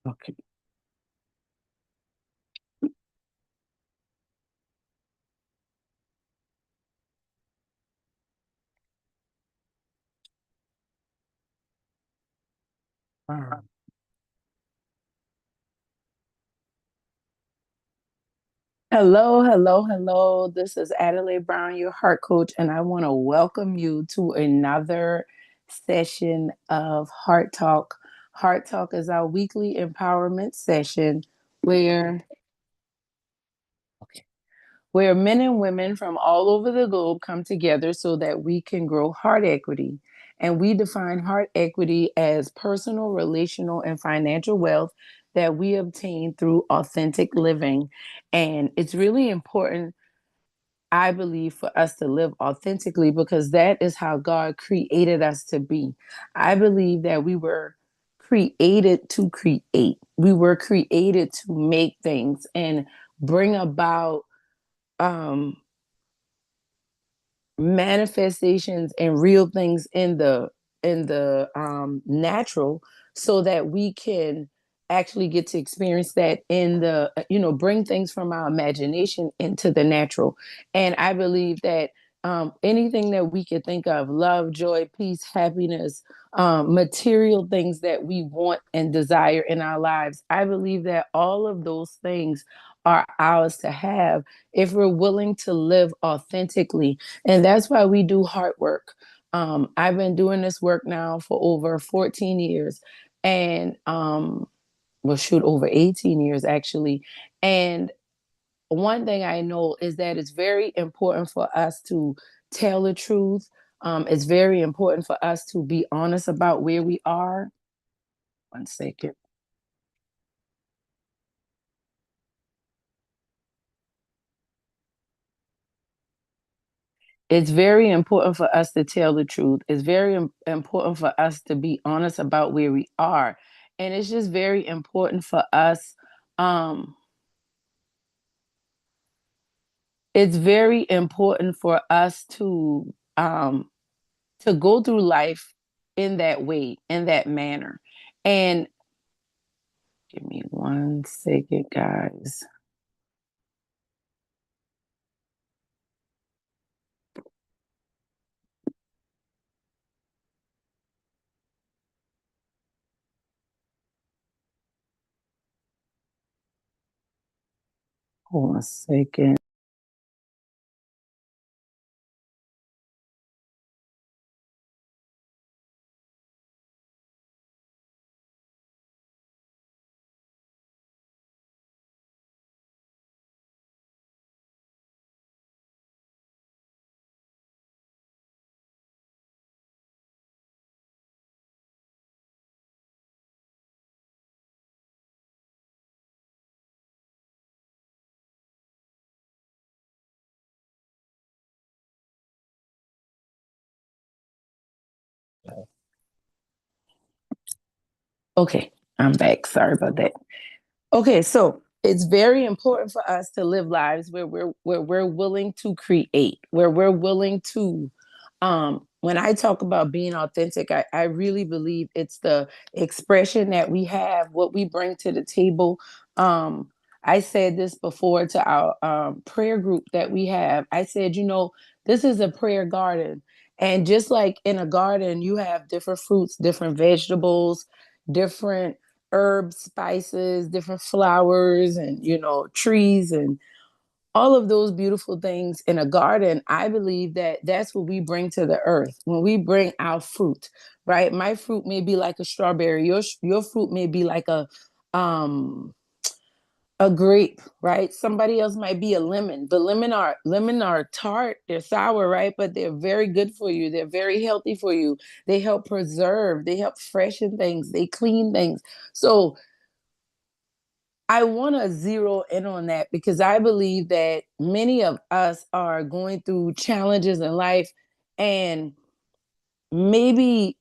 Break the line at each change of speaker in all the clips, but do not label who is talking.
Okay. All right. Hello, hello, hello. This is Adelai Brown, your heart coach, and I want to welcome you to another session of Heart Talk. Heart Talk is our weekly empowerment session where where men and women from all over the globe come together so that we can grow heart equity. And we define heart equity as personal, relational, and financial wealth that we obtain through authentic living. And it's really important, I believe, for us to live authentically because that is how God created us to be. I believe that we were created to create, we were created to make things and bring about um manifestations and real things in the natural so that we can actually get to experience that in the bring things from our imagination into the natural. And I believe that anything that we could think of, love, joy, peace, happiness, material things that we want and desire in our lives, I believe that all of those things are ours to have if we're willing to live authentically. And that's why we do heart work. I've been doing this work now for over 14 years and, well, shoot, over 18 years actually. And one thing I know is that it's very important for us to tell the truth. It's very important for us to be honest about where we are. One second. It's very important for us to tell the truth. It's very important for us to be honest about where we are. And it's just very important for us. Um, it's very important for us to go through life in that way, in that manner. And give me one second, guys. Hold on a second. Okay, I'm back. Sorry about that. Okay, so it's very important for us to live lives where we're willing to create, where we're willing to when I talk about being authentic, I really believe it's the expression that we have, what we bring to the table. Um, I said this before to our prayer group that we have. I said, this is a prayer garden. And just like in a garden, you have different fruits, different vegetables, different herbs, spices, different flowers, and trees and all of those beautiful things in a garden. I believe that that's what we bring to the earth when we bring our fruit, right? My fruit may be like a strawberry. Your fruit may be like um a grape, right? Somebody else might be a lemon. But lemon are tart, they're sour, right? But they're very good for you. They're very healthy for you. They help preserve, they help freshen things, they clean things. So I want to zero in on that because I believe that many of us are going through challenges in life, and maybe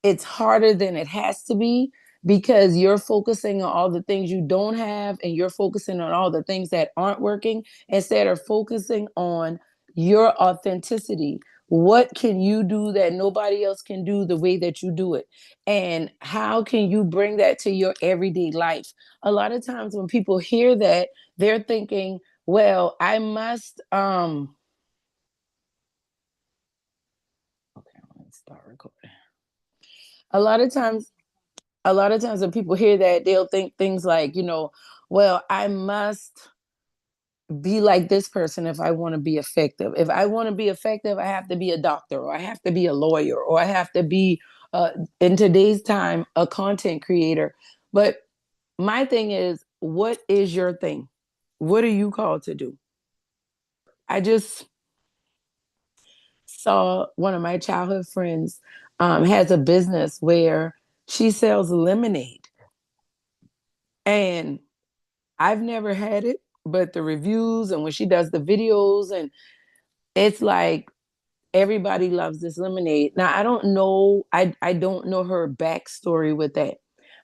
it's harder than it has to be because you're focusing on all the things you don't have and you're focusing on all the things that aren't working instead of focusing on your authenticity. What can you do that nobody else can do the way that you do it? And how can you bring that to your everyday life? A lot of times when people hear that, they're thinking, well, I must okay, let's start recording. A lot of times, a lot of times when people hear that, they'll think things like, well, I must be like this person if I want to be effective. If I want to be effective, I have to be a doctor, or I have to be a lawyer, or I have to be, in today's time, a content creator. But my thing is, what is your thing? What are you called to do? I just saw one of my childhood friends has a business where she sells lemonade. And I've never had it, but the reviews and when she does the videos, and it's like everybody loves this lemonade. Now I don't know her backstory with that.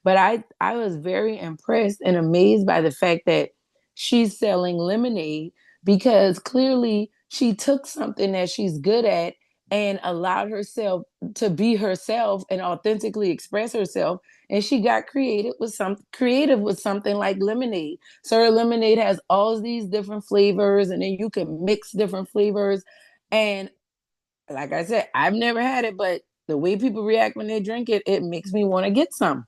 But I was very impressed and amazed by the fact that she's selling lemonade, because clearly she took something that she's good at and allowed herself to be herself and authentically express herself, and she got creative with something like lemonade. So her lemonade has all these different flavors, and then you can mix different flavors. And like I said, I've never had it, but the way people react when they drink it, it makes me want to get some.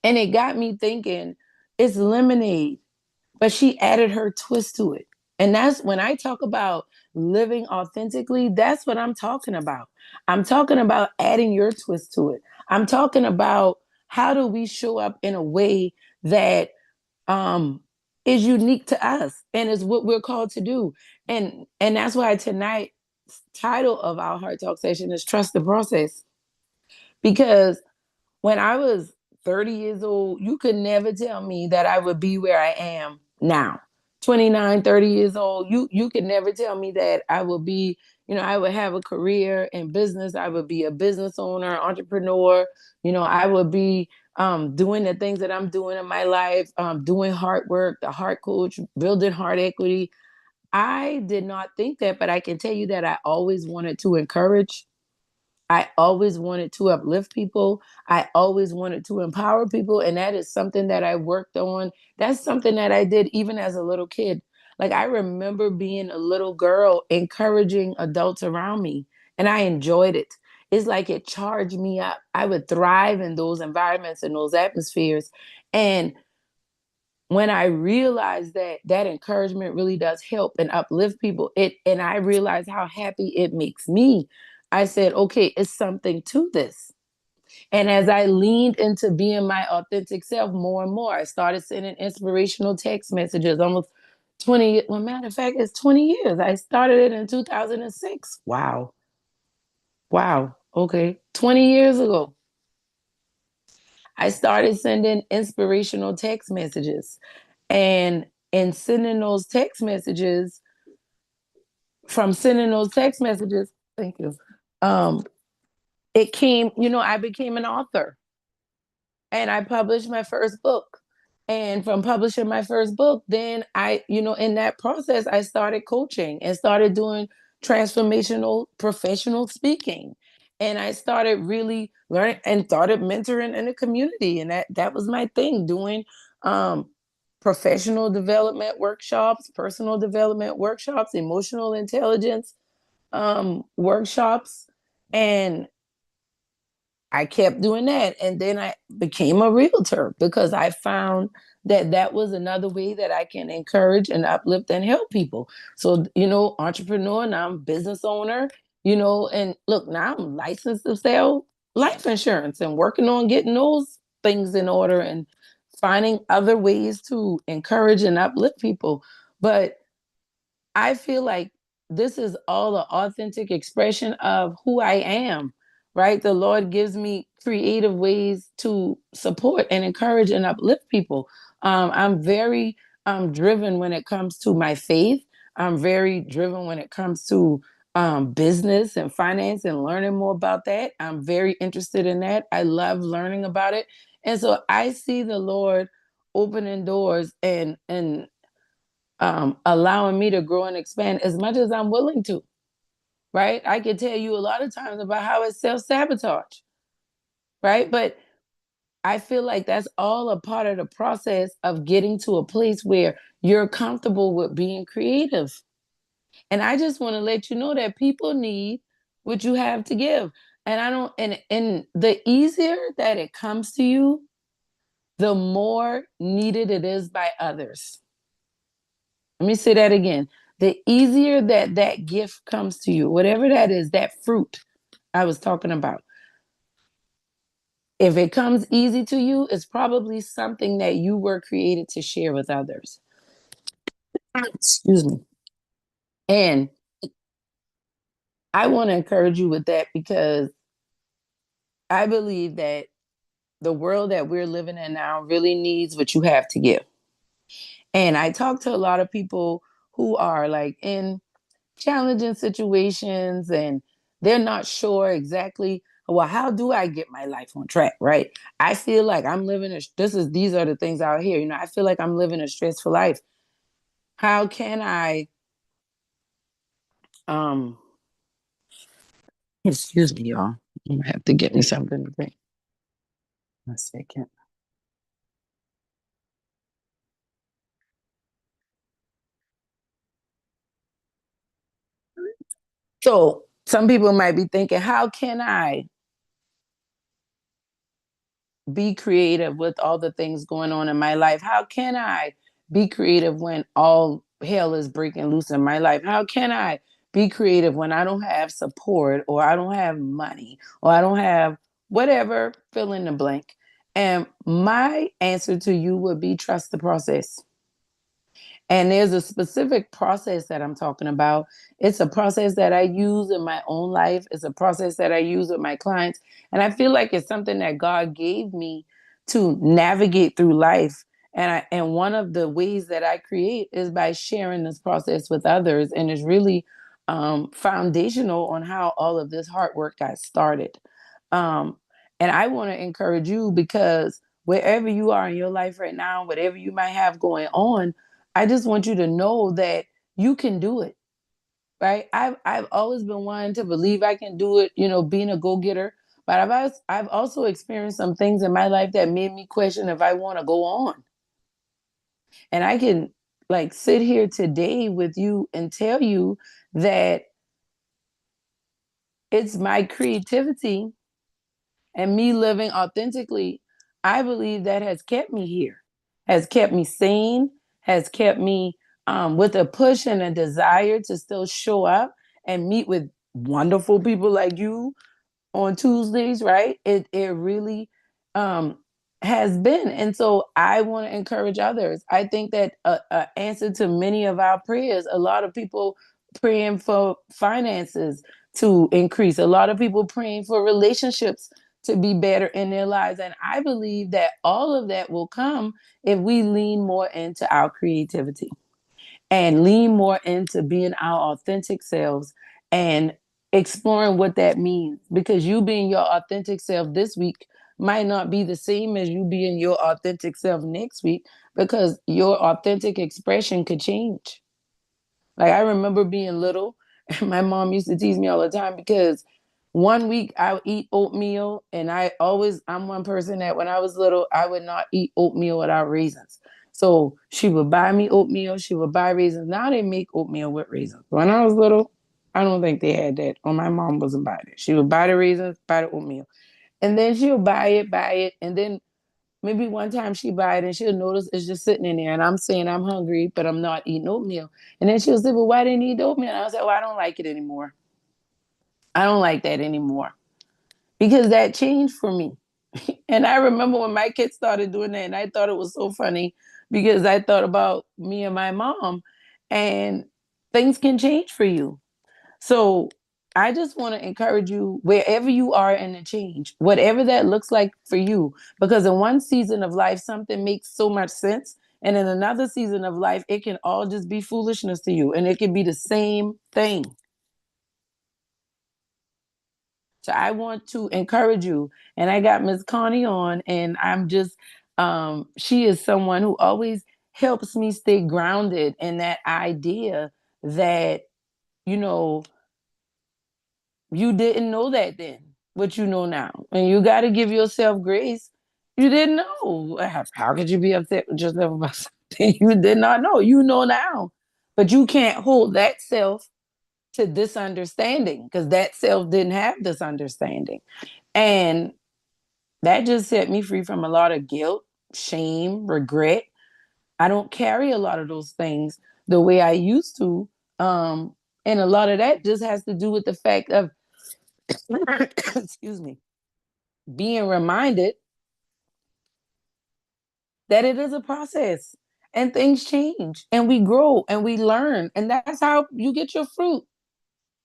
And it got me thinking, it's lemonade, but she added her twist to it. And that's when I talk about living authentically, that's what I'm talking about. I'm talking about adding your twist to it. I'm talking about how do we show up in a way that um is unique to us and is what we're called to do. And that's why tonight's title of our heart talk session is trust the process. Because when I was 30 years old, you could never tell me that I would be where I am now. 29, 30 years old, you could never tell me that I would be, I would have a career in business. I would be a business owner, entrepreneur. I would be doing the things that I'm doing in my life, doing heart work, the heart coach, building heart equity. I did not think that, but I can tell you that I always wanted to encourage. I always wanted to uplift people. I always wanted to empower people. And that is something that I worked on. That's something that I did even as a little kid. Like I remember being a little girl encouraging adults around me, and I enjoyed it. It's like it charged me up. I would thrive in those environments and those atmospheres. And when I realized that that encouragement really does help and uplift people, and I realized how happy it makes me, I said, okay, it's something to this. And as I leaned into being my authentic self more and more, I started sending inspirational text messages almost 20, well, matter of fact, it's 20 years. I started it in 2006. Wow. Wow. Okay. 20 years ago, I started sending inspirational text messages. And in sending those text messages, from sending those text messages, thank you. Um, it came, I became an author, and I published my first book. And from publishing my first book, then in that process, I started coaching and started doing transformational professional speaking. And I started really learning and started mentoring in the community. And that was my thing, doing um, professional development workshops, personal development workshops, emotional intelligence workshops. And I kept doing that. And then I became a realtor because I found that that was another way that I can encourage and uplift and help people. So, entrepreneur, now I'm business owner, and look, now I'm licensed to sell life insurance and working on getting those things in order and finding other ways to encourage and uplift people. But I feel like this is all the authentic expression of who I am, right? The Lord gives me creative ways to support and encourage and uplift people. I'm very driven when it comes to my faith. I'm very driven when it comes to business and finance and learning more about that. I'm very interested in that. I love learning about it. And so I see the Lord opening doors and allowing me to grow and expand as much as I'm willing to. right? I can tell you a lot of times about how it's self-sabotage, right? But I feel like that's all a part of the process of getting to a place where you're comfortable with being creative. And I just want to let you know that people need what you have to give. And I don't and the easier that it comes to you, the more needed it is by others. Let me say that again. The easier that that gift comes to you, whatever that is, that fruit I was talking about, if it comes easy to you, it's probably something that you were created to share with others. Excuse me. And I want to encourage you with that because I believe that the world that we're living in now really needs what you have to give. And I talk to a lot of people who are like in challenging situations and they're not sure exactly, well, how do I get my life on track, right? I feel like I'm living these are the things out here, I feel like I'm living a stressful life. How can I um excuse me, y'all. I'm gonna have to get me something to drink. A second. So some people might be thinking, how can I be creative with all the things going on in my life? How can I be creative when all hell is breaking loose in my life? How can I be creative when I don't have support or I don't have money or I don't have whatever, fill in the blank? And my answer to you would be trust the process. And there's a specific process that I'm talking about. It's a process that I use in my own life. It's a process that I use with my clients. And I feel like it's something that God gave me to navigate through life. And one of the ways that I create is by sharing this process with others. And it's really foundational on how all of this hard work got started. Um, and I want to encourage you because wherever you are in your life right now, whatever you might have going on, I just want you to know that you can do it, right? I've always been one to believe I can do it, being a go-getter. But I've also experienced some things in my life that made me question if I want to go on. And I can like sit here today with you and tell you that it's my creativity and me living authentically, I believe that has kept me here, has kept me sane, has kept me with a push and a desire to still show up and meet with wonderful people like you on Tuesdays, right? It really um has been. And so I want to encourage others. I think that a answer to many of our prayers, a lot of people praying for finances to increase, a lot of people praying for relationships to be better in their lives. And I believe that all of that will come if we lean more into our creativity and lean more into being our authentic selves and exploring what that means. Because you being your authentic self this week might not be the same as you being your authentic self next week because your authentic expression could change. Like I remember being little, and my mom used to tease me all the time because one week I would eat oatmeal, and I'm one person that when I was little, I would not eat oatmeal without raisins. So she would buy me oatmeal, she would buy raisins. Now they make oatmeal with raisins. When I was little, I don't think they had that, or my mom wasn't buying it. She would buy the raisins, buy the oatmeal, and then she'll buy it, and then maybe one time she buy it and she'll notice it's just sitting in there and I'm saying I'm hungry, but I'm not eating oatmeal. And then she'll say, well, why didn't you eat oatmeal? And I was like, well, I don't like it anymore. I don't like that anymore because that changed for me. And I remember when my kids started doing that and I thought it was so funny because I thought about me and my mom and things can change for you. So I just want to encourage you wherever you are in the change, whatever that looks like for you, because in one season of life, something makes so much sense. And in another season of life, it can all just be foolishness to you. And it can be the same thing. So I want to encourage you. And I got Miss Connie on, and she is someone who always helps me stay grounded in that idea that, you know, You didn't know that then, what you know now. And you got to give yourself grace. You didn't know. How could you be upset with yourself about something you did not know? You know now. But you can't hold that self to this understanding because that self didn't have this understanding. And that just set me free from a lot of guilt, shame, regret. I don't carry a lot of those things the way I used to. And a lot of that just has to do with the fact of, excuse me, being reminded that it is a process and things change and we grow and we learn. And that's how you get your fruit.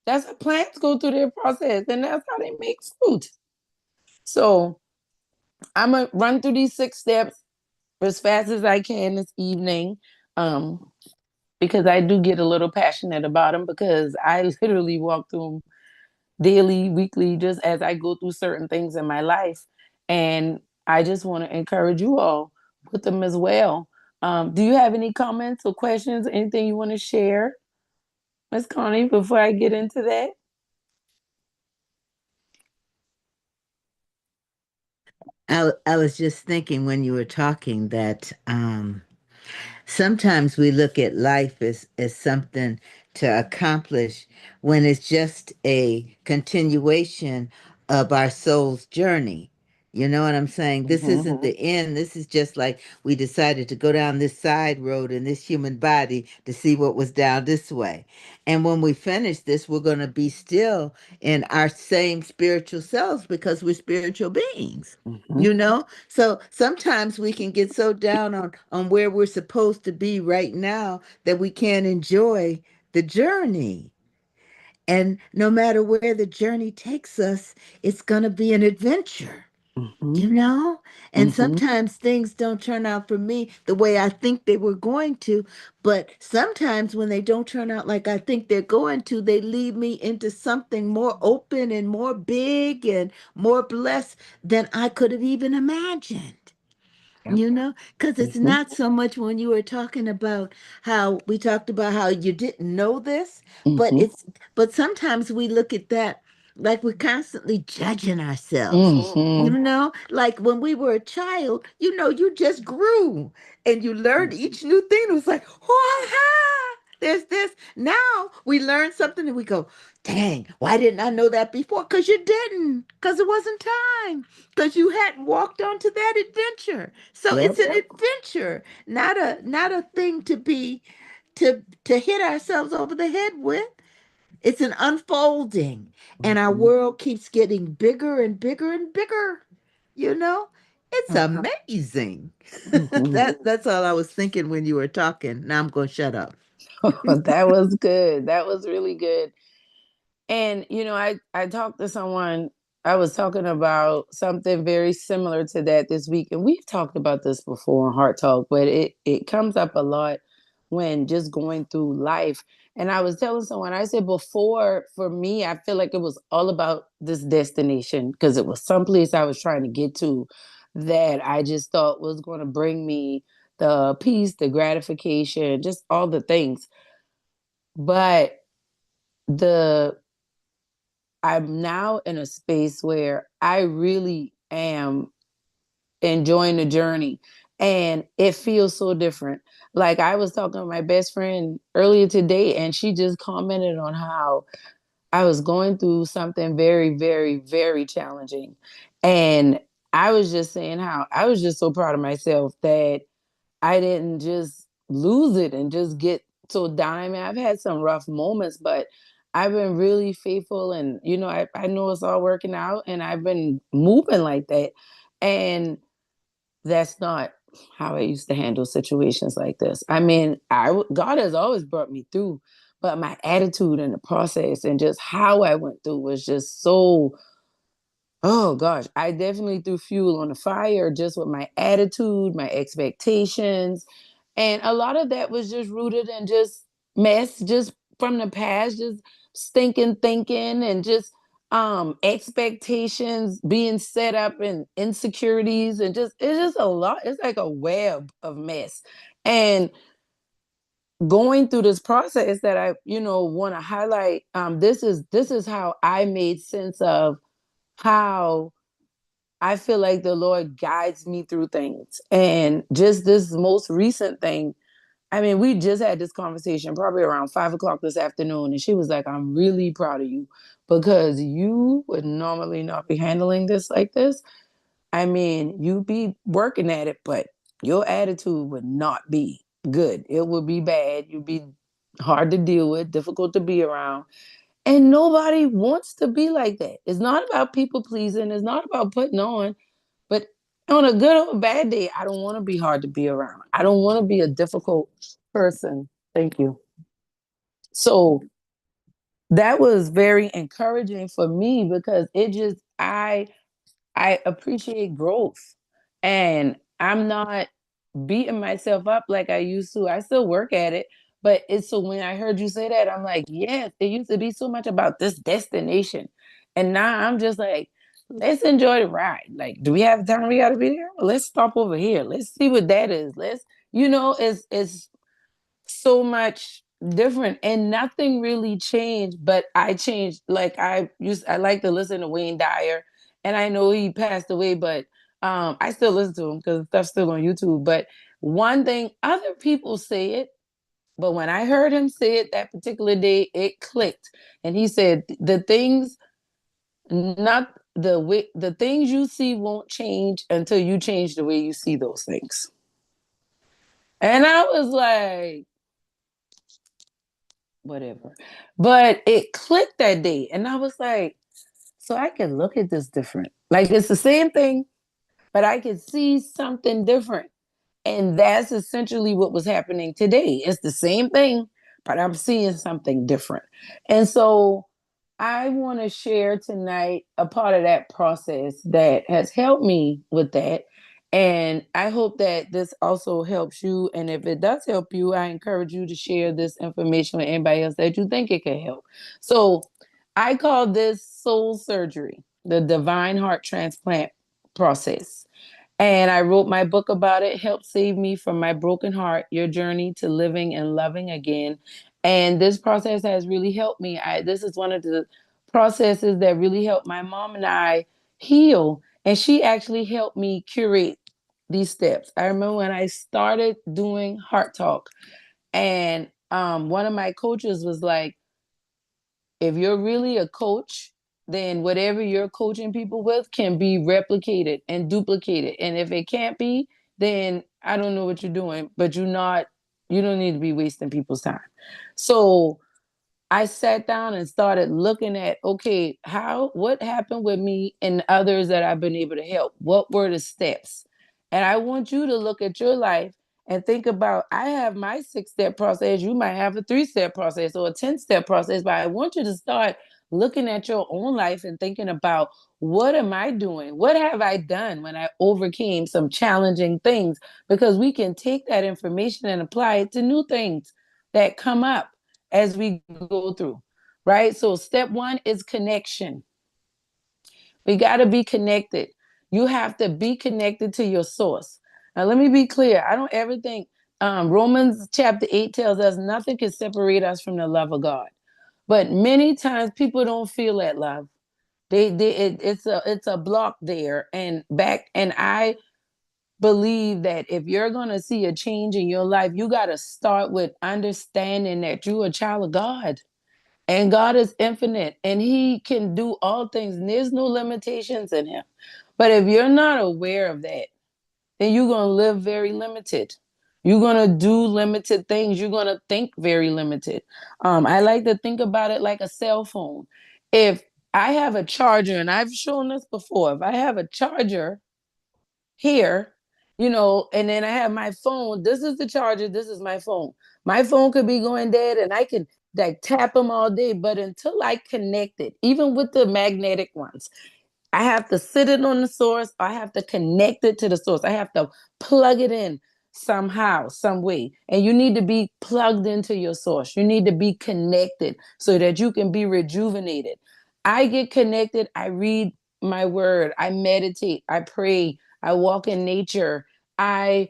That's how plants go through their process and that's how they make fruit. So I'm going to run through these 6 steps as fast as I can this evening. Um, because I do get a little passionate about them because I literally walk through them daily, weekly, just as I go through certain things in my life. And I just want to encourage you all with them as well. Do you have any comments or questions, anything you want to share, Miss Connie, before I get into that?
I was just thinking when you were talking that sometimes we look at life as something to accomplish when it's just a continuation of our soul's journey. You know what I'm saying? This
Mm-hmm.
isn't the end. This is just like we decided to go down this side road in this human body to see what was down this way. And when we finish this, we're going to be still in our same spiritual selves because we're spiritual beings.
Mm-hmm.
You know, so sometimes we can get so down on where we're supposed to be right now that we can't enjoy the journey. And no matter where the journey takes us, it's going to be an adventure,
Mm-hmm.
you know? And
Mm-hmm.
sometimes things don't turn out for me the way I think they were going to. But sometimes when they don't turn out like I think they're going to, they lead me into something more open and more big and more blessed than I could have even imagined.
Yep.
You know, because it's
Mm-hmm.
not so much when you were talking about how we talked about how you didn't know this, but
Mm-hmm.
but sometimes we look at that like we're constantly judging ourselves.
Mm-hmm.
You know, like when we were a child, you know, you just grew and you learned each new thing. It was like, oh, there's this. Now we learn something and we go, dang, why didn't I know that before? Because you didn't, because it wasn't time, because you hadn't walked onto that adventure. So
Yep.
it's an adventure, not a thing to be to hit ourselves over the head with. It's an unfolding, and our
Mm-hmm.
world keeps getting bigger and bigger and bigger. You know, it's amazing.
Mm-hmm.
That's all I was thinking when you were talking. Now I'm going to shut up.
That was good. That was really good. And I talked to someone. I was talking about something very similar to that this week, and we've talked about this before on Heart Talk, but it comes up a lot when just going through life. And I was telling someone, I said before, for me, I feel like it was all about this destination because it was someplace I was trying to get to that I just thought was going to bring me the peace, the gratification, just all the things. But the I'm now in a space where I really am enjoying the journey and it feels so different. Like I was talking to my best friend earlier today and she just commented on how I was going through something very, very, very challenging. And I was just saying how I was just so proud of myself that I didn't just lose it and just get so down. I mean, I've had some rough moments, but I've been really faithful and I know it's all working out and I've been moving like that. And that's not how I used to handle situations like this. I mean, God has always brought me through, but my attitude in the process and just how I went through was just so. Oh gosh, I definitely threw fuel on the fire just with my attitude, my expectations. And a lot of that was just rooted in just mess, just from the past, just stinking thinking and just expectations being set up and insecurities and just it's just a lot. It's like a web of mess. And going through this process that I, want to highlight, this is how I made sense of how I feel like the Lord guides me through things. And just this most recent thing, I mean, we just had this conversation probably around 5 o'clock this afternoon, and she was like, "I'm really proud of you because you would normally not be handling this like this. I mean, you'd be working at it, but your attitude would not be good. It would be bad. You'd be hard to deal with, difficult to be around. And nobody wants to be like that. It's not about people pleasing. It's not about putting on. But on a good or a bad day, I don't want to be hard to be around. I don't want to be a difficult person. Thank you. So that was very encouraging for me because I appreciate growth. And I'm not beating myself up like I used to. I still work at it. But it's so when I heard you say that, I'm like, yes, it used to be so much about this destination. And now I'm just like, let's enjoy the ride. Like, do we have time? We gotta be there. Well, let's stop over here. Let's see what that is. It's so much different and nothing really changed, but I changed. Like I like to listen to Wayne Dyer, and I know he passed away, but I still listen to him because stuff's still on YouTube. But one thing, other people say it, but when I heard him say it that particular day, it clicked. And he said the things not the way the things you see won't change until you change the way you see those things. And I was like, whatever. But it clicked that day. And I was like, so I can look at this different. Like it's the same thing, but I can see something different. And that's essentially what was happening today. It's the same thing, but I'm seeing something different. And so I want to share tonight a part of that process that has helped me with that. And I hope that this also helps you. And if it does help you, I encourage you to share this information with anybody else that you think it can help. So I call this soul surgery, the divine heart transplant process. And I wrote my book about it, Help Save Me from My Broken Heart, Your Journey to Living and Loving Again. And this process has really helped me. This is one of the processes that really helped my mom and I heal. And she actually helped me curate these steps. I remember when I started doing Heart Talk, and one of my coaches was like, if you're really a coach, then whatever you're coaching people with can be replicated and duplicated. And if it can't be, then I don't know what you're doing, but you don't need to be wasting people's time. So I sat down and started looking at, okay, what happened with me and others that I've been able to help? What were the steps? And I want you to look at your life and think about, I have my 6-step process. You might have a 3-step process or a 10-step process, but I want you to start looking at your own life and thinking about, what am I doing? What have I done when I overcame some challenging things? Because we can take that information and apply it to new things that come up as we go through, right? So, step one is connection. We got to be connected. You have to be connected to your source. Now, let me be clear. I don't ever think Romans chapter 8 tells us nothing can separate us from the love of God. But many times people don't feel that love. It's a block there and back. And I believe that if you're going to see a change in your life, you got to start with understanding that you're a child of God. And God is infinite and he can do all things. And there's no limitations in him. But if you're not aware of that, then you're going to live very limited. You're going to do limited things. You're going to think very limited. I like to think about it like a cell phone. If I have a charger, and I've shown this before, if I have a charger here, and then I have my phone. This is the charger. This is my phone. My phone could be going dead and I can like tap them all day. But until I connect it, even with the magnetic ones, I have to sit it on the source. I have to connect it to the source. I have to plug it in somehow, some way. And you need to be plugged into your source. You need to be connected so that you can be rejuvenated. I get connected. I read my word. I meditate. I pray. I walk in nature. I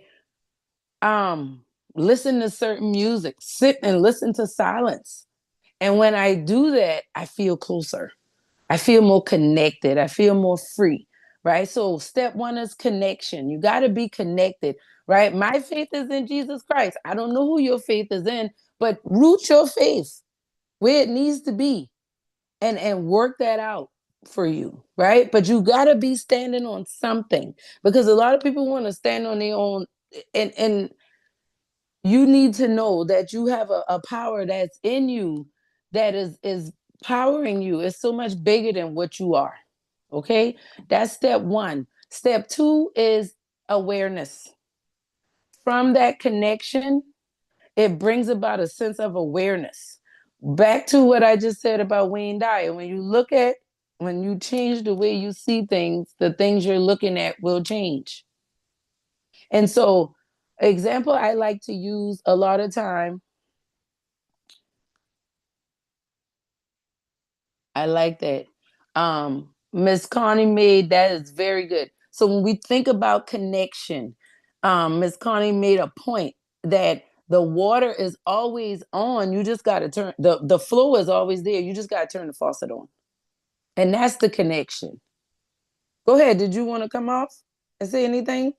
listen to certain music, sit and listen to silence. And when I do that, I feel closer. I feel more connected. I feel more free, right? So step one is connection. You got to be connected, right? My faith is in Jesus Christ. I don't know who your faith is in, but root your faith where it needs to be and work that out for you, right? But you got to be standing on something because a lot of people want to stand on their own, and you need to know that you have a power that's in you that is powering you. It's so much bigger than what you are. Okay, that's step one. Step two is awareness. From that connection, it brings about a sense of awareness. Back to what I just said about Wayne Dyer. When you change the way you see things, the things you're looking at will change. And so, example I like to use a lot of time, I like that. Miss Connie made that is very good. So when we think about connection, Miss Connie made a point that the water is always on. You just got to turn the flow is always there. You just got to turn the faucet on, and that's the connection. Go ahead. Did you want to come off and say anything?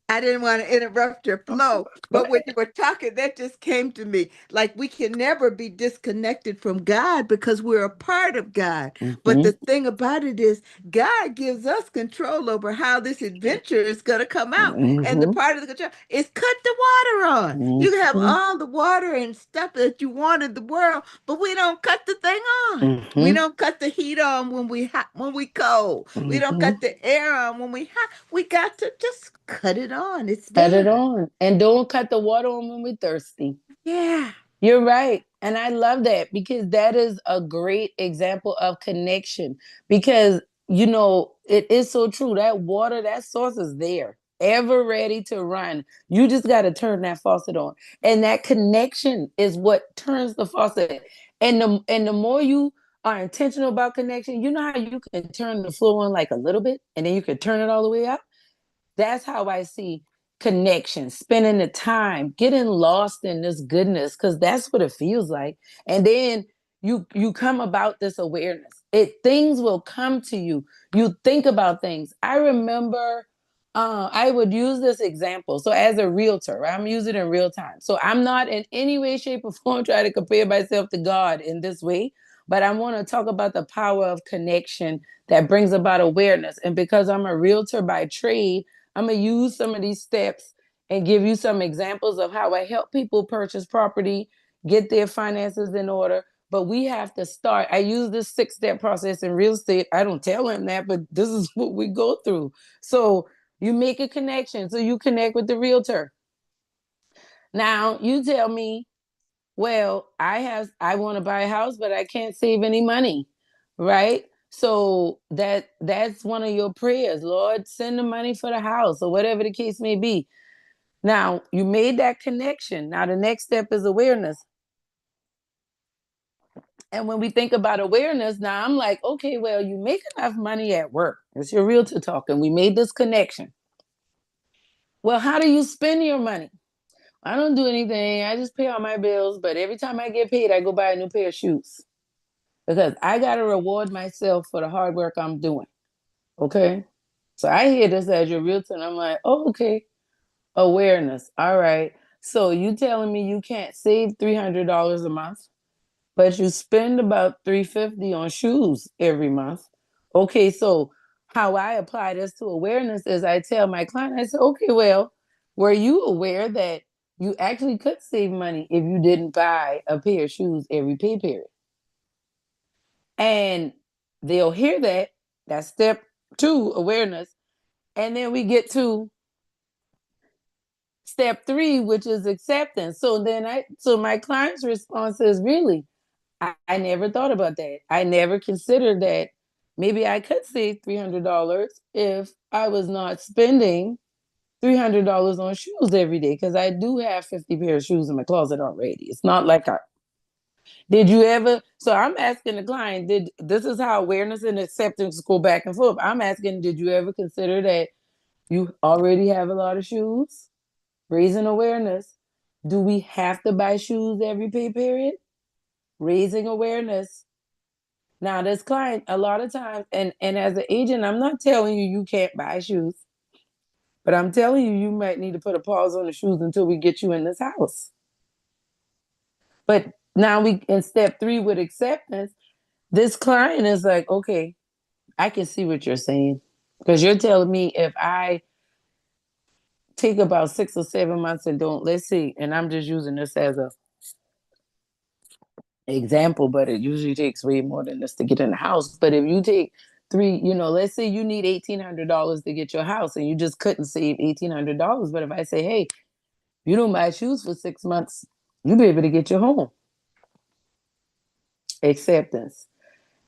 I didn't want to interrupt your
Okay.
flow,
Go
but when
ahead.
you were talking, that just came to me. Like we can never be disconnected from God because we're a part of God. But
Mm-hmm.
the thing about it is, God gives us control over how this adventure is going to come out. And the
Mm-hmm.
part of the control is cut the water on. You can have
Mm-hmm.
all the water and stuff that you want in the world, but we don't cut the thing on. We
Mm-hmm.
don't cut the heat on when we hot, when we cold. We don't
Mm-hmm.
cut the air on when we hot. We got to just cut it on. It's
Cut it
there.
on, and don't cut the water on when we're thirsty.
Yeah.
You're right. And I love that because that is a great example of connection. Because, it is so true. That water, that source is there, ever ready to run. You just got to turn that faucet on. And that connection is what turns the faucet. And the more you are intentional about connection, you know how you can turn the flow on like a little bit and then you can turn it all the way up? That's how I see connection, spending the time, getting lost in this goodness, because that's what it feels like. And then you come about this awareness. Things will come to you. You think about things. I remember I would use this example. So as a realtor, right, I'm using it in real time. So I'm not in any way, shape, or form trying to compare myself to God in this way, but I want to talk about the power of connection that brings about awareness. And because I'm a realtor by trade, I'm going to use some of these steps and give you some examples of how I help people purchase property, get their finances in order. But we have to start. I use this 6-step process in real estate. I don't tell them that, but this is what we go through. So you make a connection. So you connect with the realtor. Now you tell me, well, I want to buy a house, but I can't save any money, right? So that's one of your prayers. Lord, send the money for the house or whatever the case may be. Now, you made that connection. Now the next step is awareness. And when we think about awareness, now I'm like, okay, well, you make enough money at work. It's your realtor talking. We made this connection. Well, how do you spend your money? I don't do anything. I just pay all my bills, but every time I get paid, I go buy a new pair of shoes because I got to reward myself for the hard work I'm doing. Okay. So I hear this as your realtor, and I'm like, oh, okay. Awareness. All right. So you telling me you can't save $300 a month, but you spend about 350 on shoes every month. Okay. So how I apply this to awareness is I tell my client, I say, okay, well, were you aware that you actually could save money if you didn't buy a pair of shoes every pay period? And they'll hear that. That's step two, awareness. And then we get to step three, which is acceptance. So my client's response is really, I never thought about that. I never considered that maybe I could save $300 if I was not spending $300 on shoes every day because I do have 50 pair of shoes in my closet already. It's not like I did you ever? So I'm asking the client, did this is how awareness and acceptance go back and forth. I'm asking, did you ever consider that you already have a lot of shoes? Raising awareness. Do we have to buy shoes every pay period? Raising awareness. Now, this client, a lot of times, and as an agent, I'm not telling you you can't buy shoes, but I'm telling you you might need to put a pause on the shoes until we get you in this house. But now we in step 3 with acceptance, this client is like, okay, I can see what you're saying. Because you're telling me if I take about 6 or 7 months and don't, let's see, and I'm just using this as a example, but it usually takes way more than this to get in the house. But if you take 3, let's say you need $1,800 to get your house and you just couldn't save $1,800. But if I say, hey, you don't buy shoes for 6 months, you'll be able to get your home. Acceptance.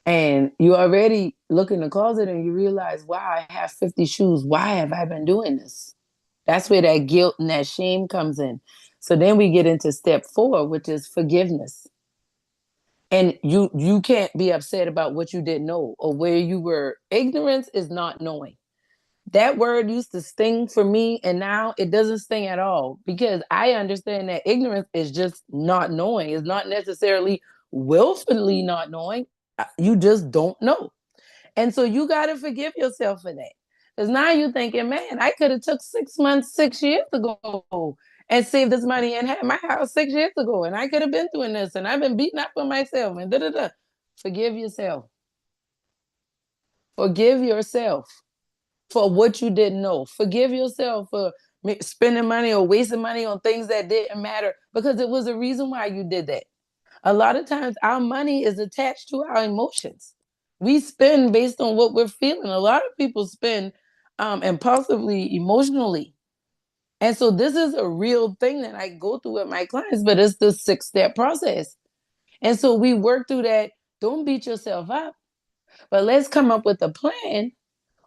And you already look in the closet and you realize, wow, I have 50 shoes. Why have I been doing this? That's where that guilt and that shame comes in. So then we get into step 4, which is forgiveness. And you can't be upset about what you didn't know or where you were. Ignorance is not knowing. That word used to sting for me, and now it doesn't sting at all because I understand that ignorance is just not knowing. It's not necessarily willfully not knowing. You just don't know. And so you got to forgive yourself for that. Because now you're thinking, man, I could have took 6 months, 6 years ago and saved this money and had my house 6 years ago. And I could have been doing this and I've been beating up on myself and da da da. Forgive yourself. Forgive yourself for what you didn't know. Forgive yourself for spending money or wasting money on things that didn't matter because it was a reason why you did that. A lot of times our money is attached to our emotions. We spend based on what we're feeling. A lot of people spend impulsively, emotionally. And so this is a real thing that I go through with my clients, but it's the 6-step process. And so we work through that. Don't beat yourself up, but let's come up with a plan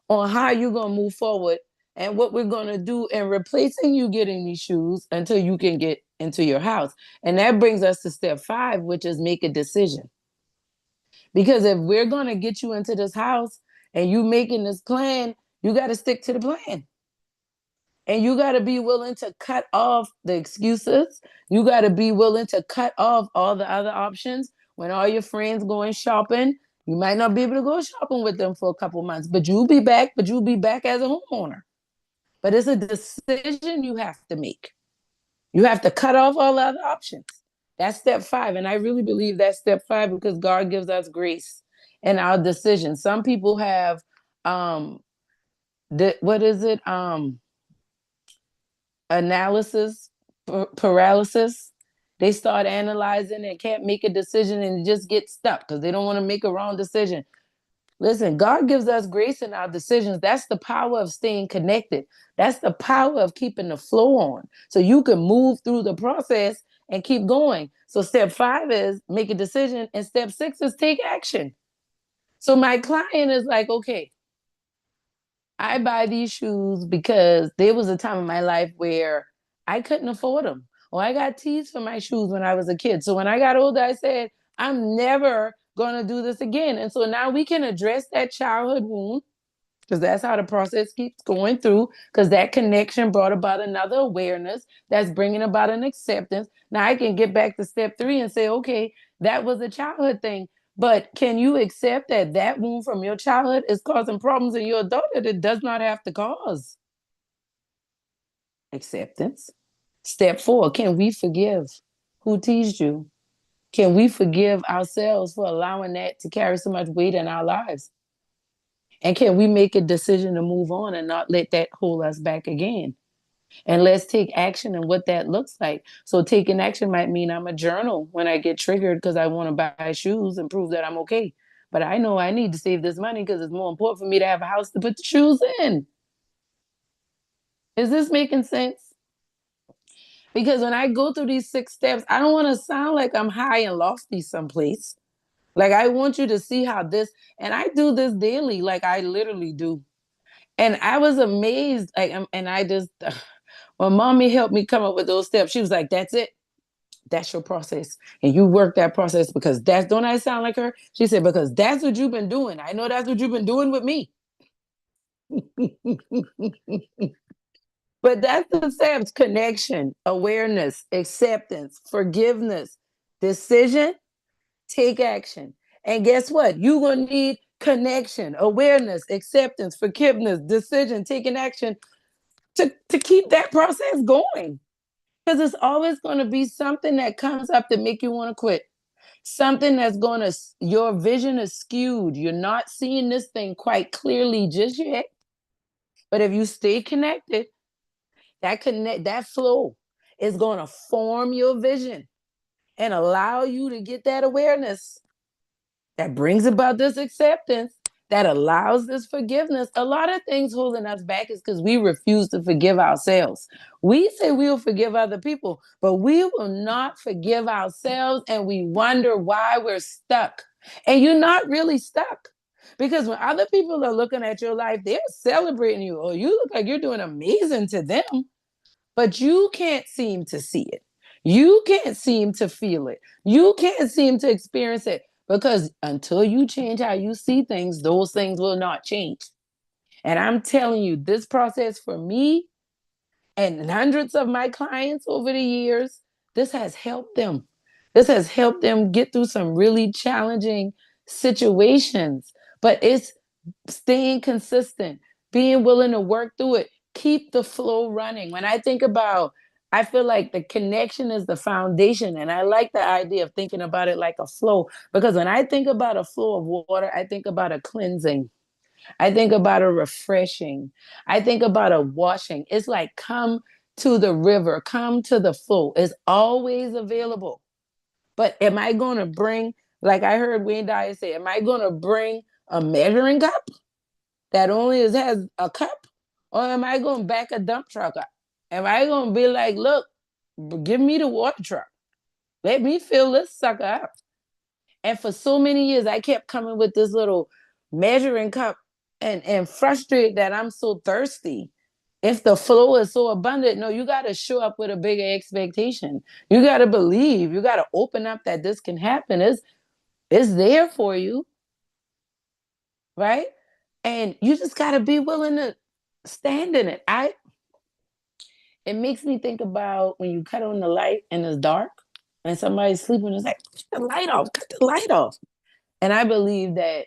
on how you're going to move forward and what we're going to do in replacing you getting these shoes until you can get into your house. And that brings us to step 5, which is make a decision. Because if we're going to get you into this house and you making this plan, you got to stick to the plan. And you got to be willing to cut off the excuses. You got to be willing to cut off all the other options. When all your friends going shopping, you might not be able to go shopping with them for a couple months, but you'll be back, as a homeowner. But it's a decision you have to make. You have to cut off all the other options. That's step 5. And I really believe that's step 5 because God gives us grace in our decisions. Some people have what is it? Analysis paralysis. They start analyzing and can't make a decision and just get stuck because they don't want to make a wrong decision. Listen, God gives us grace in our decisions. That's the power of staying connected. That's the power of keeping the flow on. So you can move through the process and keep going. So step 5 is make a decision. And step 6 is take action. So my client is like, okay, I buy these shoes because there was a time in my life where I couldn't afford them. Or I got teased for my shoes when I was a kid. So when I got older, I said, I'm never going to do this again. And so now we can address that childhood wound because that's how the process keeps going through because that connection brought about another awareness that's bringing about an acceptance. Now I can get back to step 3 and say, okay, that was a childhood thing. But can you accept that that wound from your childhood is causing problems in your adulthood it does not have to cause? Acceptance. Step 4, can we forgive who teased you? Can we forgive ourselves for allowing that to carry so much weight in our lives? And can we make a decision to move on and not let that hold us back again? And let's take action and what that looks like. So taking action might mean I'm a journal when I get triggered because I want to buy shoes and prove that I'm okay. But I know I need to save this money because it's more important for me to have a house to put the shoes in. Is this making sense? Because when I go through these 6 steps, I don't want to sound like I'm high and lofty someplace. Like I want you to see how this, and I do this daily, like I literally do. And I was amazed, like, and I just, when mommy helped me come up with those steps, she was like, "That's it. That's your process, and you work that process because that's." Don't I sound like her? She said, "Because that's what you've been doing. I know that's what you've been doing with me." But that's the steps: connection, awareness, acceptance, forgiveness, decision, take action. And guess what? You're going to need connection, awareness, acceptance, forgiveness, decision, taking action to keep that process going. Because it's always going to be something that comes up to make you want to quit. Something that's going to, your vision is skewed. You're not seeing this thing quite clearly just yet. But if you stay connected, that flow is going to form your vision and allow you to get that awareness that brings about this acceptance, that allows this forgiveness. A lot of things holding us back is because we refuse to forgive ourselves. We say we'll forgive other people, but we will not forgive ourselves, and we wonder why we're stuck. And you're not really stuck. Because when other people are looking at your life, they're celebrating you, or you look like you're doing amazing to them, but you can't seem to see it. You can't seem to feel it. You can't seem to experience it because until you change how you see things, those things will not change. And I'm telling you, this process for me and hundreds of my clients over the years, this has helped them. This has helped them get through some really challenging situations. But it's staying consistent, being willing to work through it, keep the flow running. When I think about, I feel like the connection is the foundation. And I like the idea of thinking about it like a flow, because when I think about a flow of water, I think about a cleansing. I think about a refreshing. I think about a washing. It's like, come to the river, come to the flow. It's always available. But am I going to bring, like I heard Wayne Dyer say, am I going to bring a measuring cup that only has a cup? Or am I going to back a dump truck up? Am I going to be like, look, give me the water truck. Let me fill this sucker up. And for so many years, I kept coming with this little measuring cup and frustrated that I'm so thirsty. If the flow is so abundant, no, you got to show up with a bigger expectation. You got to believe. You got to open up that this can happen. It's there for you, right? And you just got to be willing to stand in it. It makes me think about when you cut on the light and it's dark and somebody's sleeping. It's like, cut the light off, cut the light off. And I believe that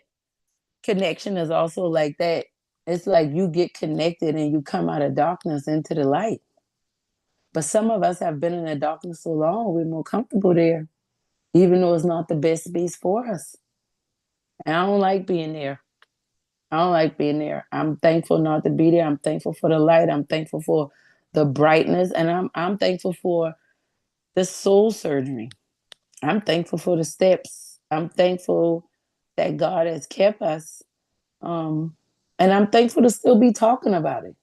connection is also like that. It's like you get connected and you come out of darkness into the light. But some of us have been in the darkness so long, we're more comfortable there, even though it's not the best space for us. And I don't like being there. I don't like being there. I'm thankful not to be there. I'm thankful for the light. I'm thankful for the brightness. And I'm thankful for the soul surgery. I'm thankful for the steps. I'm thankful that God has kept us. Um, and I'm thankful to still be talking about it.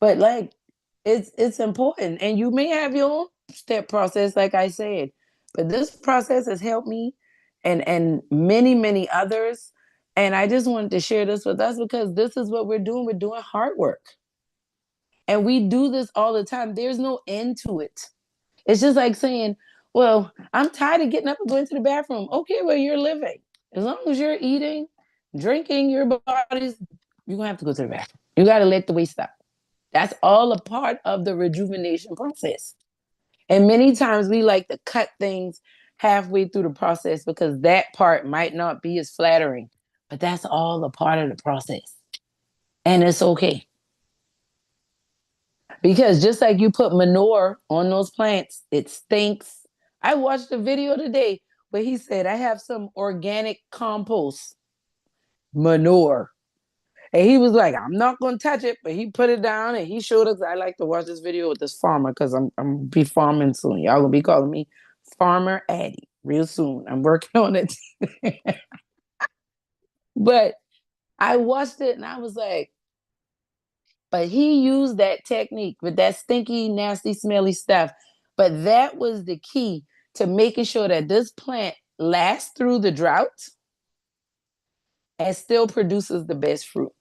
But like it's important. And you may have your own step process, like I said. But this process has helped me and many, many others. And I just wanted to share this with us because this is what we're doing. We're doing hard work. And we do this all the time. There's no end to it. It's just like saying, well, I'm tired of getting up and going to the bathroom. Okay, well, you're living. As long as you're eating, drinking, your body's, you're going to have to go to the bathroom. You got to let the waste out. That's all a part of the rejuvenation process. And many times we like to cut things halfway through the process because that part might not be as flattering, but that's all a part of the process. And it's okay. Because just like you put manure on those plants, it stinks. I watched a video today where he said, I have some organic compost manure. And he was like, I'm not going to touch it, but he put it down and he showed us. I like to watch this video with this farmer because I'm going to be farming soon. Y'all going to be calling me Farmer Addie real soon. I'm working on it. But I watched it and I was like, but he used that technique with that stinky, nasty, smelly stuff. But that was the key to making sure that this plant lasts through the drought and still produces the best fruit.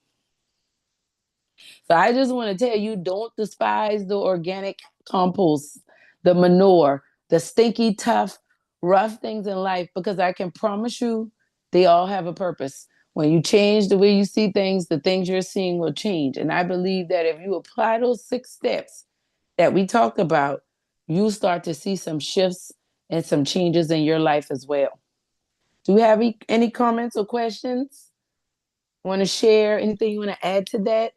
So I just want to tell you, don't despise the organic compost, the manure, the stinky, tough, rough things in life, because I can promise you they all have a purpose. When you change the way you see things, the things you're seeing will change. And I believe that if you apply those 6 steps that we talked about, you start to see some shifts and some changes in your life as well. Do you have any comments or questions? Want to share anything you want to add to that?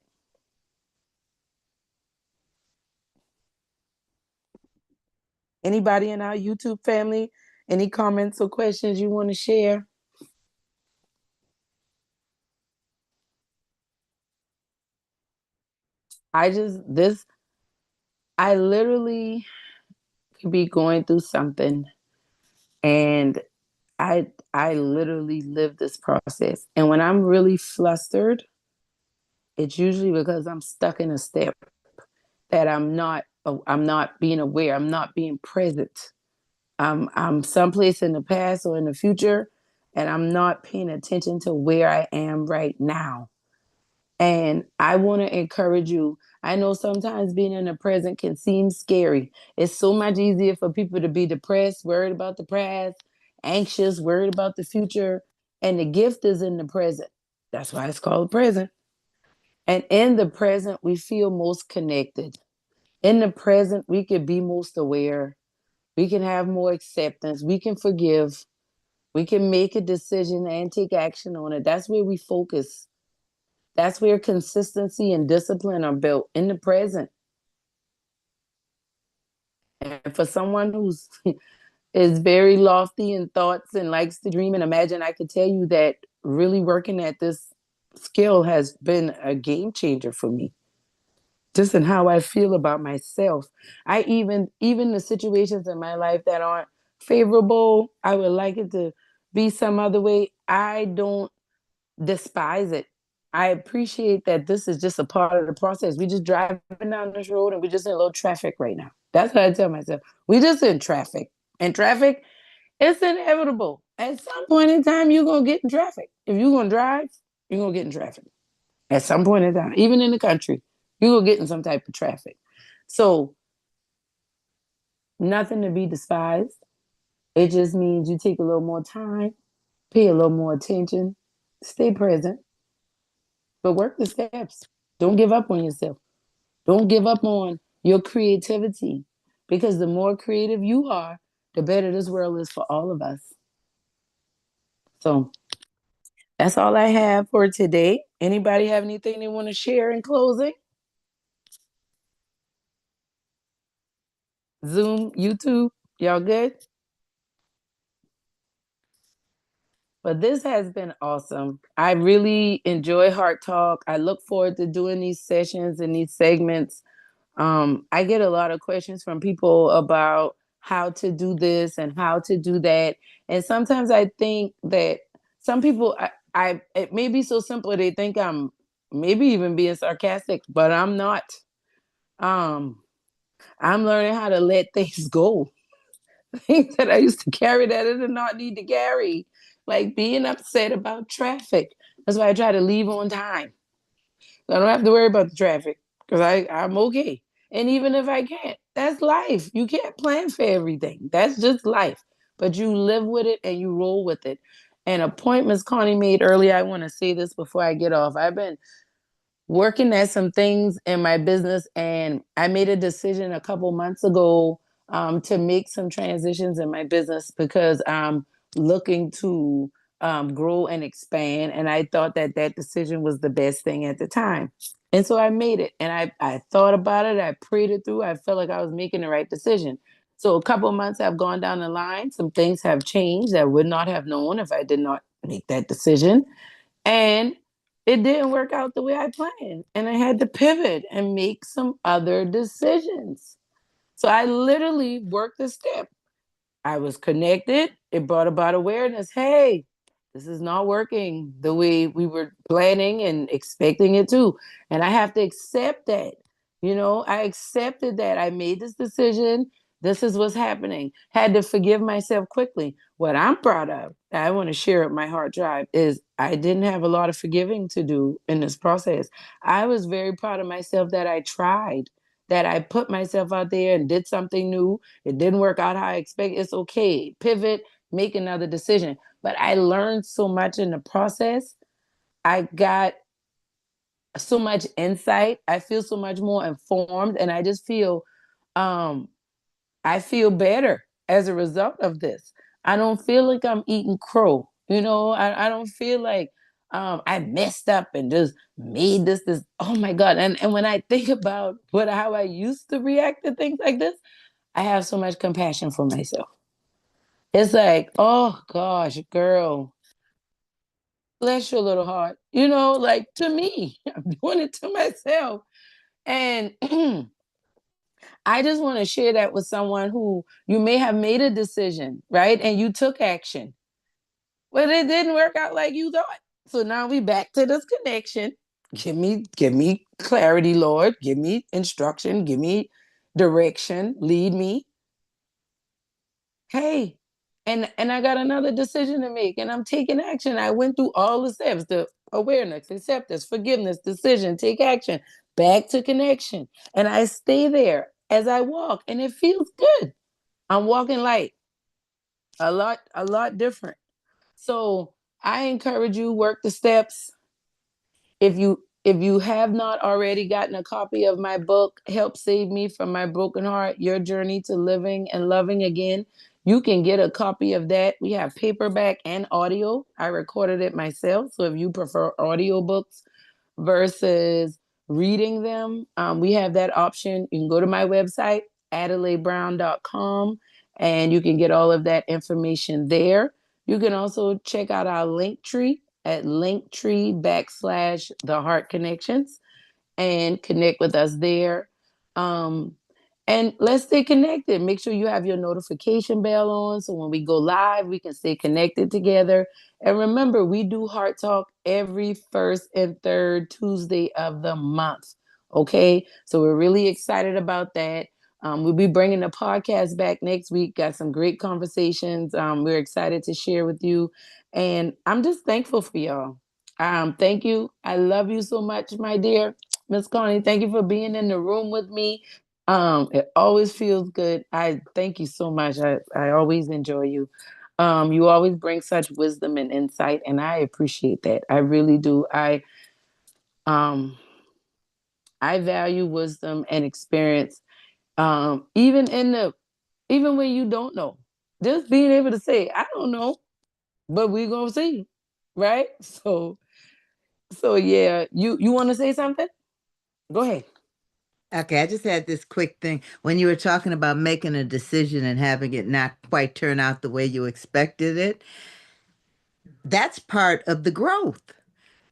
Anybody in our YouTube family? Any comments or questions you want to share? I just this I literally could be going through something, and I literally live this process. And when I'm really flustered, it's usually because I'm stuck in a step that I'm not being aware, I'm not being present. I'm someplace in the past or in the future, and I'm not paying attention to where I am right now. And I want to encourage you. I know sometimes being in the present can seem scary. It's so much easier for people to be depressed, worried about the past, anxious, worried about the future. And the gift is in the present. That's why it's called present. And in the present, we feel most connected. In the present, we can be most aware. We can have more acceptance. We can forgive. We can make a decision and take action on it. That's where we focus. That's where consistency and discipline are built in the present. And for someone who's is very lofty in thoughts and likes to dream and imagine, I could tell you that really working at this skill has been a game changer for me. Just in how I feel about myself. I even the situations in my life that aren't favorable, I would like it to be some other way. I don't despise it. I appreciate that this is just a part of the process. We just driving down this road and we're just in a little traffic right now. That's what I tell myself. We just in traffic. And traffic, it's inevitable. At some point in time, you're gonna get in traffic. If you're gonna drive, you're gonna get in traffic. At some point in time, even in the country, you're gonna get in some type of traffic. So nothing to be despised. It just means you take a little more time, pay a little more attention, stay present, but work the steps. Don't give up on yourself. Don't give up on your creativity, because the more creative you are, the better this world is for all of us. So that's all I have for today. Anybody have anything they want to share in closing? Zoom, YouTube, y'all good? But this has been awesome. I really enjoy Heart Talk. I look forward to doing these sessions and these segments. I get a lot of questions from people about how to do this and how to do that. And sometimes I think that some people, it may be so simple, they think I'm maybe even being sarcastic, but I'm not. Um, I'm learning how to let things go. Things that I used to carry that I did not need to carry, like being upset about traffic. That's why I try to leave on time. So I don't have to worry about the traffic because I'm okay. And even if I can't, that's life. You can't plan for everything. That's just life. But you live with it and you roll with it. And a point Miss Connie made earlier, I want to say this before I get off. I've been working at some things in my business, and I made a decision a couple months ago to make some transitions in my business because I'm looking to grow and expand. And I thought that that decision was the best thing at the time. And so I made it, and I thought about it. I prayed it through. I felt like I was making the right decision. So a couple months have gone down the line. Some things have changed that I would not have known if I did not make that decision. And it didn't work out the way I planned. And I had to pivot and make some other decisions. So I literally worked the step. I was connected. It brought about awareness. Hey, this is not working the way we were planning and expecting it to. And I have to accept that. I accepted that I made this decision. This is what's happening. Had to forgive myself quickly. What I'm proud of, I want to share at my heart drive, is I didn't have a lot of forgiving to do in this process. I was very proud of myself that I tried, that I put myself out there and did something new. It didn't work out how I expected. It's okay. Pivot, make another decision. But I learned so much in the process I got so much insight. I feel so much more informed, and um I feel better as a result of this. I don't feel like I'm eating crow. I don't feel like I messed up and just made this. Oh my God. And when I think about how I used to react to things like this, I have so much compassion for myself. It's like, oh gosh, girl, bless your little heart. Like, to me, I'm doing it to myself. And I just want to share that with someone who you may have made a decision, right? And you took action, but it didn't work out like you thought. So now we back to this connection. Give me clarity, Lord. Give me instruction. Give me direction. Lead me. Hey, and I got another decision to make, and I'm taking action. I went through all the steps: the awareness, acceptance, forgiveness, decision, take action, back to connection, and I stay there as I walk, and it feels good. I'm walking light, a lot different. So I encourage you, work the steps. If you have not already gotten a copy of my book, Help Save Me from My Broken Heart, Your Journey to Living and Loving Again, you can get a copy of that. We have paperback and audio. I recorded it myself. So if you prefer audiobooks versus reading them, we have that option. You can go to my website, adelaibrown.com, and you can get all of that information there. You can also check out our link tree at linktree / the heart connections and connect with us there. Um, and let's stay connected. Make sure you have your notification bell on so when we go live, we can stay connected together. And remember, we do Heart Talk every first and third Tuesday of the month. Okay. So we're really excited about that. We'll be bringing the podcast back next week. Got some great conversations. We're excited to share with you. And I'm just thankful for y'all. Thank you. I love you so much, my dear. Miss Connie, thank you for being in the room with me. It always feels good. I thank you so much. I always enjoy you. You always bring such wisdom and insight, and I appreciate that. I really do. Um I value wisdom and experience. Even when you don't know. Just being able to say, I don't know, but we're gonna see. Right? So yeah, you want to say something? Go ahead.
Okay, I just had this quick thing. When you were talking about making a decision and having it not quite turn out the way you expected it, that's part of the growth.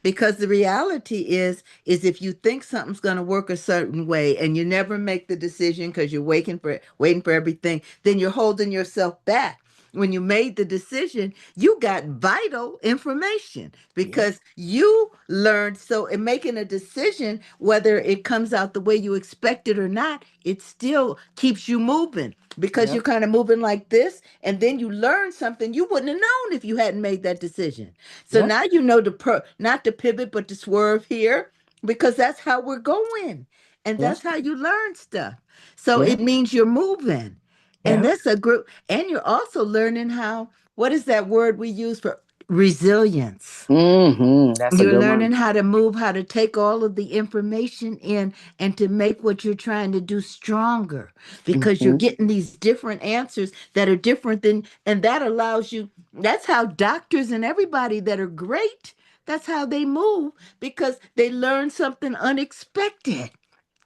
Because the reality is if you think something's going to work a certain way and you never make the decision because you're waiting for everything, then you're holding yourself back. When you made the decision, you got vital information
Yep.
because you learned. So in making a decision, whether it comes out the way you expect it or not, it still keeps you moving because you're
Yep.
kind of moving like this. And then you learn something you wouldn't have known if you hadn't made that decision. So
Yep.
now you know not to pivot, but to swerve here because that's how we're going. And
Yep.
that's how you learn stuff. So it
Yep.
means you're moving. And
Yep.
that's a group. And you're also learning what is that word we use for resilience?
That's a
You're
good one.
learning how to move, how to take all of the information in and to make what you're trying to do stronger because you're
Mm-hmm.
getting these different answers that are different than, and that allows you, that's how doctors and everybody that are great, that's how they move because they learn something unexpected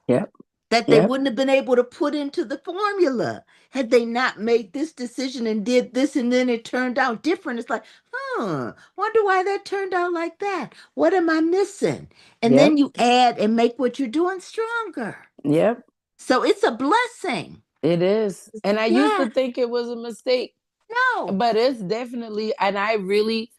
Yep.
that they
Yep.
wouldn't have been able to put into the formula had they not made this decision and did this and then it turned out different. It's like, wonder why that turned out like that. What am I missing? And then
Yep.
you add and make what you're doing stronger.
Yep.
So it's a blessing.
It is. And I used
Yeah.
to think it was a mistake,
No.
but it's definitely, and I really,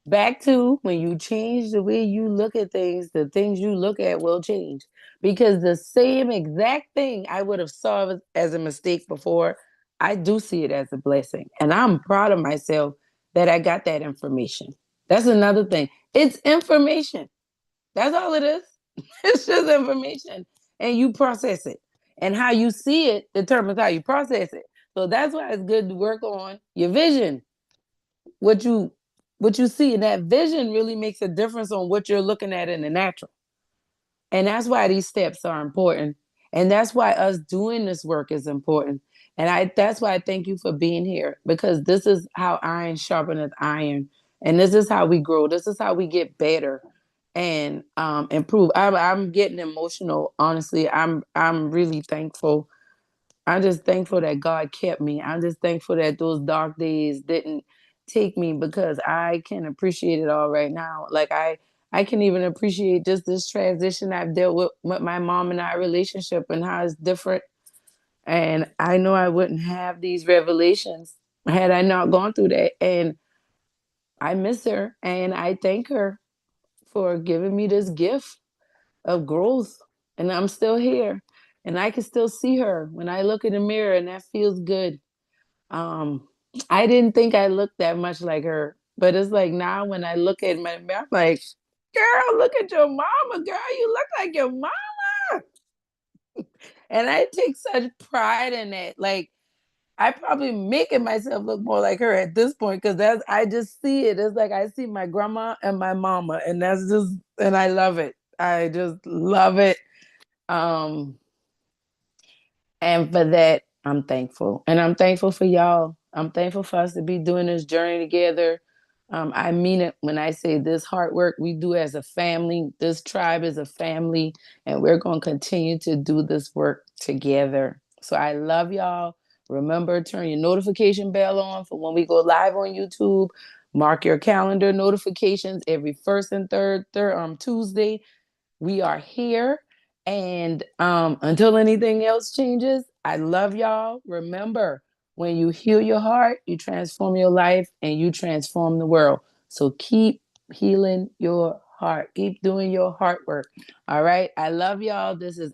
back to when you change the way you look at things, the things you look at will change. Because the same exact thing I would have saw as a mistake before, I do see it as a blessing. And I'm proud of myself that I got that information. That's another thing. It's information. That's all it is. It's just information. And you process it. And how you see it determines how you process it. So that's why it's good to work on your vision, what you what you see, and that vision really makes a difference on what you're looking at in the natural. And that's why these steps are important. And that's why us doing this work is important. And that's why I thank you for being here, because this is how iron sharpeneth iron. And this is how we grow. This is how we get better and improve. I'm getting emotional. Honestly, I'm really thankful. I'm just thankful that God kept me. I'm just thankful that those dark days didn't take me, because I can appreciate it all right now. Like I can even appreciate just this transition I've dealt with my mom and I relationship and how it's different. And I know I wouldn't have these revelations had I not gone through that. And I miss her and I thank her for giving me this gift of growth. And I'm still here. And I can still see her when I look in the mirror, and that feels good. Um, I didn't think I looked that much like her, but it's like now when I look at my, I'm like, girl, look at your mama, girl, you look like your mama. And I take such pride in it. Like I probably making myself look more like her at this point, because that's I just see it. It's like I see my grandma and my mama, and that's just, and I love it. I just love it. Um, And for that, I'm thankful. And I'm thankful for y'all. I'm thankful for us to be doing this journey together. I mean it when I say this hard work we do as a family. This tribe is a family, and we're going to continue to do this work together. So I love y'all. Remember, turn your notification bell on for when we go live on YouTube. Mark your calendar notifications every first and third Tuesday. We are here. And until anything else changes, I love y'all. Remember, when you heal your heart, you transform your life and you transform the world. So keep healing your heart. Keep doing your heart work. All right. I love y'all. This is